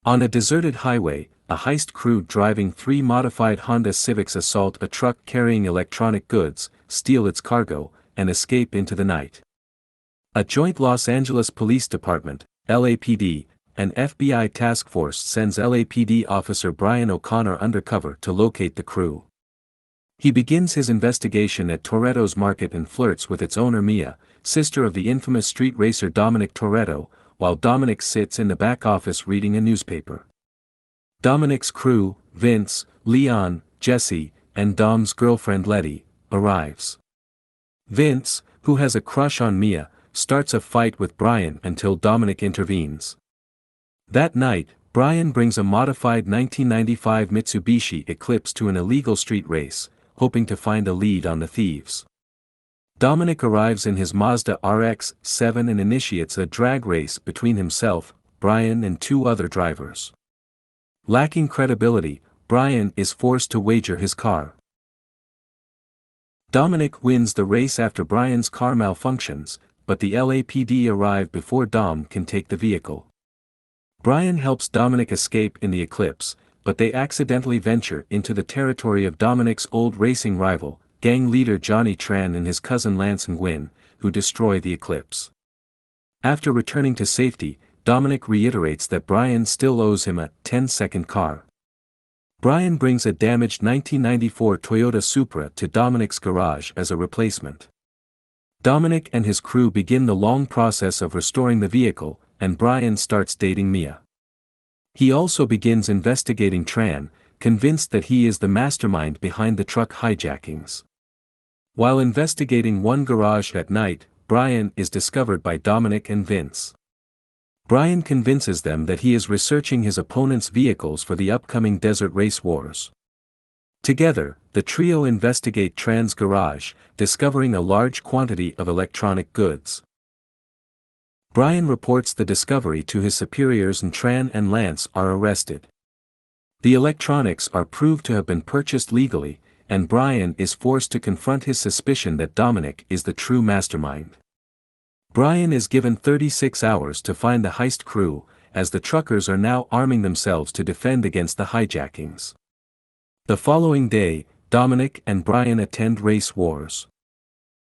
On a deserted highway, a heist crew driving three modified Honda Civics assault a truck carrying electronic goods, steal its cargo, and escape into the night. A joint Los Angeles Police Department, LAPD, and FBI task force sends LAPD officer Brian O'Connor undercover to locate the crew. He begins his investigation at Toretto's Market and flirts with its owner Mia, sister of the infamous street racer Dominic Toretto, while Dominic sits in the back office reading a newspaper. Dominic's crew, Vince, Leon, Jesse, and Dom's girlfriend Letty, arrives. Vince, who has a crush on Mia, starts a fight with Brian until Dominic intervenes. That night, Brian brings a modified 1995 Mitsubishi Eclipse to an illegal street race, hoping to find a lead on the thieves. Dominic arrives in his Mazda RX-7 and initiates a drag race between himself, Brian and two other drivers. Lacking credibility, Brian is forced to wager his car. Dominic wins the race after Brian's car malfunctions, but the LAPD arrive before Dom can take the vehicle. Brian helps Dominic escape in the Eclipse, but they accidentally venture into the territory of Dominic's old racing rival, gang leader Johnny Tran and his cousin Lance Nguyen, who destroy the Eclipse. After returning to safety, Dominic reiterates that Brian still owes him a 10-second car. Brian brings a damaged 1994 Toyota Supra to Dominic's garage as a replacement. Dominic and his crew begin the long process of restoring the vehicle, and Brian starts dating Mia. He also begins investigating Tran, convinced that he is the mastermind behind the truck hijackings. While investigating one garage at night, Brian is discovered by Dominic and Vince. Brian convinces them that he is researching his opponent's vehicles for the upcoming desert race wars. Together, the trio investigate Tran's garage, discovering a large quantity of electronic goods. Brian reports the discovery to his superiors and Tran and Lance are arrested. The electronics are proved to have been purchased legally, and Brian is forced to confront his suspicion that Dominic is the true mastermind. Brian is given 36 hours to find the heist crew, as the truckers are now arming themselves to defend against the hijackings. The following day, Dominic and Brian attend race wars.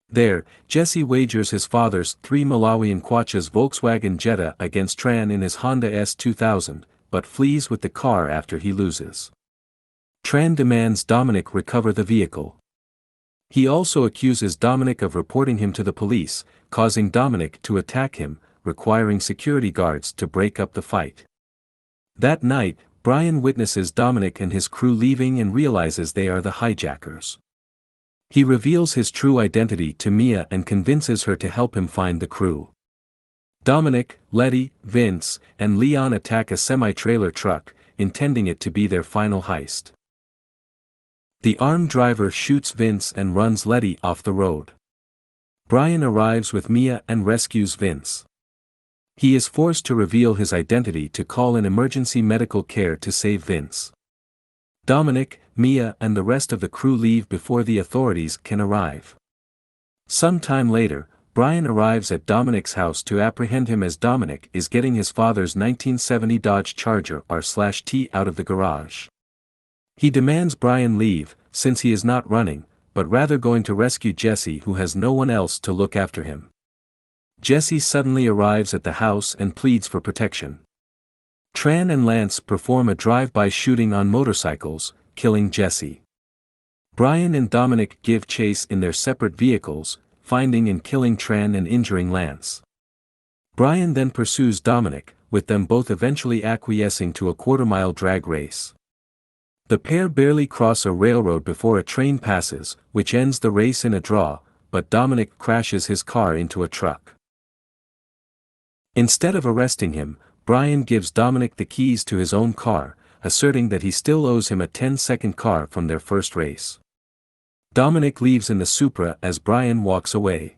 There, Jesse wagers his father's 3 Malawian Kwachas Volkswagen Jetta against Tran in his Honda S2000, but flees with the car after he loses. Tran demands Dominic recover the vehicle. He also accuses Dominic of reporting him to the police, causing Dominic to attack him, requiring security guards to break up the fight. That night, Brian witnesses Dominic and his crew leaving and realizes they are the hijackers. He reveals his true identity to Mia and convinces her to help him find the crew. Dominic, Letty, Vince, and Leon attack a semi-trailer truck, intending it to be their final heist. The armed driver shoots Vince and runs Letty off the road. Brian arrives with Mia and rescues Vince. He is forced to reveal his identity to call in emergency medical care to save Vince. Dominic, Mia and the rest of the crew leave before the authorities can arrive. Some time later, Brian arrives at Dominic's house to apprehend him as Dominic is getting his father's 1970 Dodge Charger R/T out of the garage. He demands Brian leave, since he is not running, but rather going to rescue Jesse who has no one else to look after him. Jesse suddenly arrives at the house and pleads for protection. Tran and Lance perform a drive-by shooting on motorcycles, killing Jesse. Brian and Dominic give chase in their separate vehicles, finding and killing Tran and injuring Lance. Brian then pursues Dominic, with them both eventually acquiescing to a quarter-mile drag race. The pair barely cross a railroad before a train passes, which ends the race in a draw, but Dominic crashes his car into a truck. Instead of arresting him, Brian gives Dominic the keys to his own car, asserting that he still owes him a 10-second car from their first race. Dominic leaves in the Supra as Brian walks away.